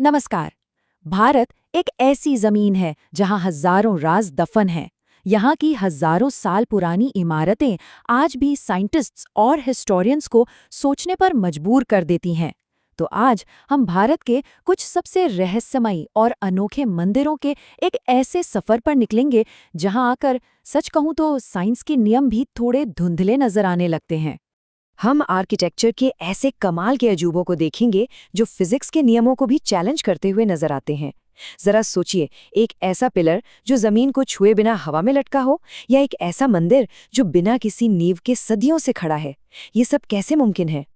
नमस्कार। भारत एक ऐसी जमीन है जहां हजारों राज दफन हैं। यहाँ की हजारों साल पुरानी इमारतें आज भी साइंटिस्ट्स और हिस्टोरियंस को सोचने पर मजबूर कर देती हैं। तो आज हम भारत के कुछ सबसे रहस्यमयी और अनोखे मंदिरों के एक ऐसे सफर पर निकलेंगे जहां आकर सच कहूं तो साइंस के नियम भी थोड़े धुंधले नजर आने लगते हैं। हम आर्किटेक्चर के ऐसे कमाल के अजूबों को देखेंगे जो फिजिक्स के नियमों को भी चैलेंज करते हुए नजर आते हैं। जरा सोचिए, एक ऐसा पिलर जो जमीन को छुए बिना हवा में लटका हो, या एक ऐसा मंदिर जो बिना किसी नींव के सदियों से खड़ा है। ये सब कैसे मुमकिन है?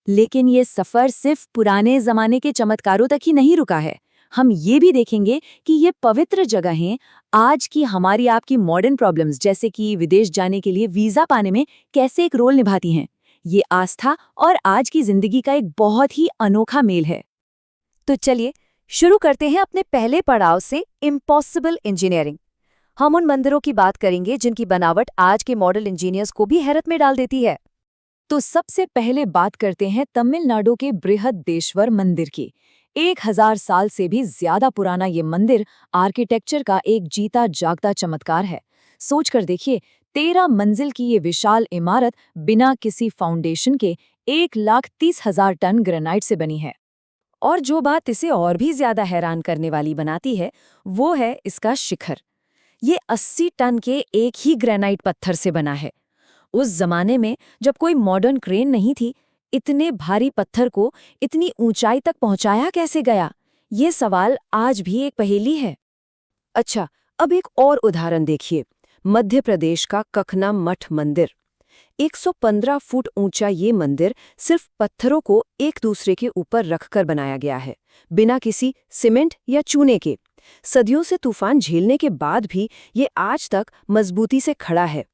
लेकिन ये सफर सिर्फ पुराने जमाने के चमत्कारों तक ही नहीं रुका है। हम ये भी देखेंगे कि ये पवित्र जगहें आज की हमारी आपकी मॉडर्न प्रॉब्लम्स जैसे कि विदेश जाने के लिए वीजा पाने में कैसे एक रोल निभाती हैं। ये आस्था और आज की जिंदगी का एक बहुत ही अनोखा मेल है। तो चलिए शुरू करते हैं अपने पहले पड़ाव से, इम्पॉसिबल इंजीनियरिंग। हम उन मंदिरों की बात करेंगे जिनकी बनावट आज के मॉडल इंजीनियर्स को भी हैरत में डाल देती है। तो सबसे पहले बात करते हैं तमिलनाडु के बृहदेश्वर मंदिर की। 1000 साल से भी ज्यादा पुराना ये मंदिर आर्किटेक्चर का एक जीता जागता चमत्कार है। सोचकर देखिए, 13 मंजिल की ये विशाल इमारत बिना किसी फाउंडेशन के 1,30,000 टन ग्रेनाइट से बनी है। और जो बात इसे और भी ज्यादा हैरान करने वाली बनाती है, वो है इसका शिखर। ये 80 टन के एक ही ग्रेनाइट पत्थर से बना है। उस जमाने में जब कोई मॉडर्न क्रेन नहीं थी, इतने भारी पत्थर को इतनी ऊंचाई तक पहुंचाया कैसे गया? ये सवाल आज भी एक पहेली है। अच्छा, अब एक और उदाहरण देखिए। मध्य प्रदेश का कखना मठ मंदिर। 115 फुट ऊंचा ये मंदिर सिर्फ पत्थरों को एक दूसरे के ऊपर रखकर बनाया गया है, बिना किसी सीमेंट या चूने के। सदियों से तूफान झेलने के बाद भी ये आज तक मजबूती से खड़ा है।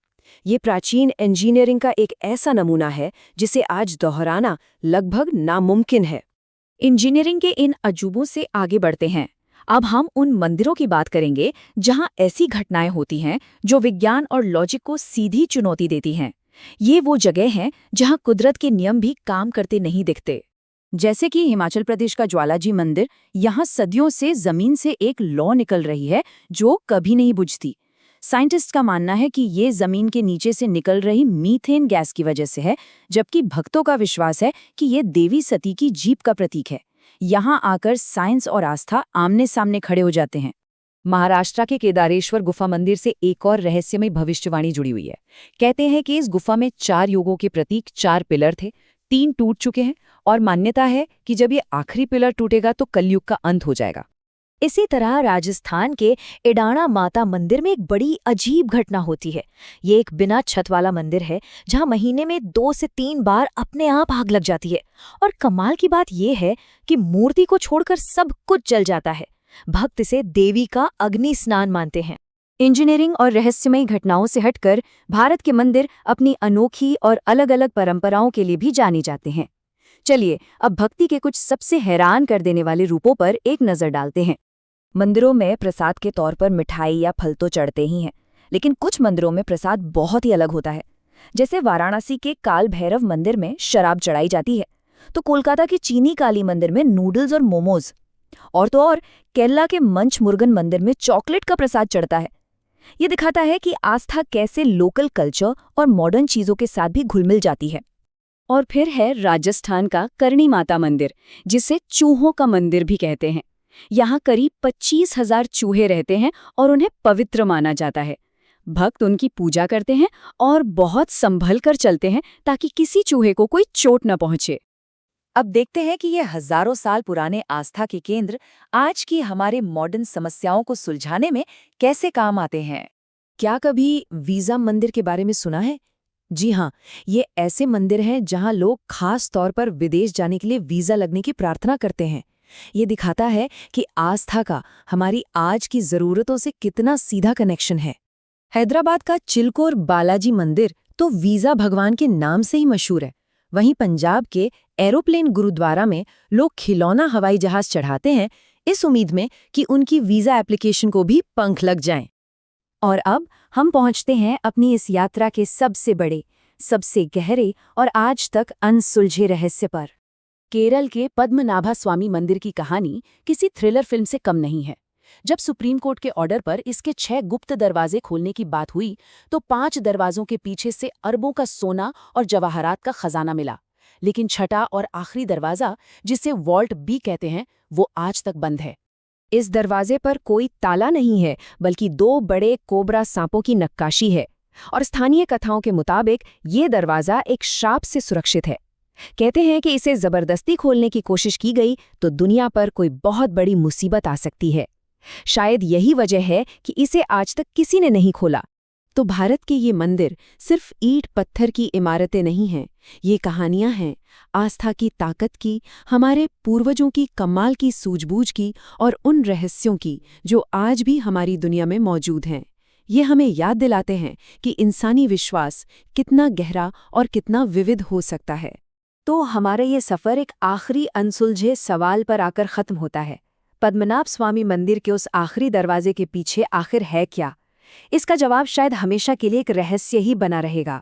ये प्राचीन इंजीनियरिंग का एक ऐसा नमूना है जिसे आज दोहराना लगभग नामुमकिन है। इंजीनियरिंग के इन अजूबों से आगे बढ़ते हैं। अब हम उन मंदिरों की बात करेंगे जहां ऐसी घटनाएं होती हैं जो विज्ञान और लॉजिक को सीधी चुनौती देती हैं। ये वो जगह हैं जहां कुदरत के नियम भी काम करते नहीं दिखते। जैसे कि हिमाचल प्रदेश का ज्वालाजी मंदिर। यहाँ सदियों से जमीन से एक लौ निकल रही है जो कभी नहीं बुझती। साइंटिस्ट का मानना है कि ये जमीन के नीचे से निकल रही मीथेन गैस की वजह से है, जबकि भक्तों का विश्वास है कि ये देवी सती की जीभ का प्रतीक है। यहाँ आकर साइंस और आस्था आमने सामने खड़े हो जाते हैं। महाराष्ट्र के केदारेश्वर गुफा मंदिर से एक और रहस्यमय भविष्यवाणी जुड़ी हुई है। कहते हैं कि इस गुफा में 4 युगों के प्रतीक 4 पिलर थे, 3 टूट चुके हैं, और मान्यता है कि जब ये आखिरी पिलर टूटेगा तो कलयुग का अंत हो जाएगा। इसी तरह राजस्थान के इडाणा माता मंदिर में एक बड़ी अजीब घटना होती है। ये एक बिना छत वाला मंदिर है जहां महीने में 2 से 3 बार अपने आप आग लग जाती है। और कमाल की बात यह है कि मूर्ति को छोड़कर सब कुछ जल जाता है। भक्त इसे देवी का अग्नि स्नान मानते हैं। इंजीनियरिंग और रहस्यमयी घटनाओं से हटकर भारत के मंदिर अपनी अनोखी और अलग-अलग परंपराओं के लिए भी जाने जाते हैं। चलिए अब भक्ति के कुछ सबसे हैरान कर देने वाले रूपों पर एक नजर डालते हैं। मंदिरों में प्रसाद के तौर पर मिठाई या फल तो चढ़ते ही हैं, लेकिन कुछ मंदिरों में प्रसाद बहुत ही अलग होता है। जैसे वाराणसी के काल भैरव मंदिर में शराब चढ़ाई जाती है, तो कोलकाता के चीनी काली मंदिर में नूडल्स और मोमोज, और तो और केरला के मंच मुर्गन मंदिर में चॉकलेट का प्रसाद चढ़ता है। ये दिखाता है कि आस्था कैसे लोकल कल्चर और मॉडर्न चीजों के साथ भी घुल मिल जाती है। और फिर है राजस्थान का करणी माता मंदिर, जिसे चूहों का मंदिर भी कहते हैं। यहाँ करीब 25,000 चूहे रहते हैं और उन्हें पवित्र माना जाता है। भक्त उनकी पूजा करते हैं और बहुत संभल कर चलते हैं ताकि किसी चूहे को कोई चोट न पहुंचे। अब देखते हैं कि ये हजारों साल पुराने आस्था के केंद्र आज की हमारे मॉडर्न समस्याओं को सुलझाने में कैसे काम आते हैं। क्या कभी वीजा मंदिर के बारे में सुना है? जी हाँ, ये ऐसे मंदिर हैं जहाँ लोग खास तौर पर विदेश जाने के लिए वीजा लगने की प्रार्थना करते हैं। ये दिखाता है कि आस्था का हमारी आज की जरूरतों से कितना सीधा कनेक्शन है। हैदराबाद का चिलकोर बालाजी मंदिर तो वीजा भगवान के नाम से ही मशहूर है। वहीं पंजाब के एरोप्लेन गुरुद्वारा में लोग खिलौना हवाई जहाज चढ़ाते हैं, इस उम्मीद में कि उनकी वीजा एप्लीकेशन को भी पंख लग जाएं। और अब हम पहुंचते हैं अपनी इस यात्रा के सबसे बड़े, सबसे गहरे और आज तक अनसुलझे रहस्य पर। केरल के पद्मनाभा स्वामी मंदिर की कहानी किसी थ्रिलर फिल्म से कम नहीं है। जब सुप्रीम कोर्ट के ऑर्डर पर इसके 6 गुप्त दरवाजे खोलने की बात हुई तो 5 दरवाजों के पीछे से अरबों का सोना और जवाहरात का खजाना मिला। लेकिन छठा और आखिरी दरवाजा, जिसे वॉल्ट बी कहते हैं, वो आज तक बंद है। इस दरवाजे पर कोई ताला नहीं है, बल्कि 2 बड़े कोबरा सांपों की नक्काशी है। और स्थानीय कथाओं के मुताबिक ये दरवाजा एक श्राप से सुरक्षित है। कहते हैं कि इसे जबरदस्ती खोलने की कोशिश की गई तो दुनिया पर कोई बहुत बड़ी मुसीबत आ सकती है। शायद यही वजह है कि इसे आज तक किसी ने नहीं खोला। तो भारत के ये मंदिर सिर्फ ईंट पत्थर की इमारतें नहीं हैं, ये कहानियां हैं आस्था की ताकत की, हमारे पूर्वजों की कमाल की सूझबूझ की और उन रहस्यों की जो आज भी हमारी दुनिया में मौजूद हैं। ये हमें याद दिलाते हैं कि इंसानी विश्वास कितना गहरा और कितना विविध हो सकता है। तो हमारा ये सफ़र एक आखिरी अनसुलझे सवाल पर आकर ख़त्म होता है। पद्मनाभ स्वामी मंदिर के उस आखिरी दरवाजे के पीछे आखिर है क्या? इसका जवाब शायद हमेशा के लिए एक रहस्य ही बना रहेगा।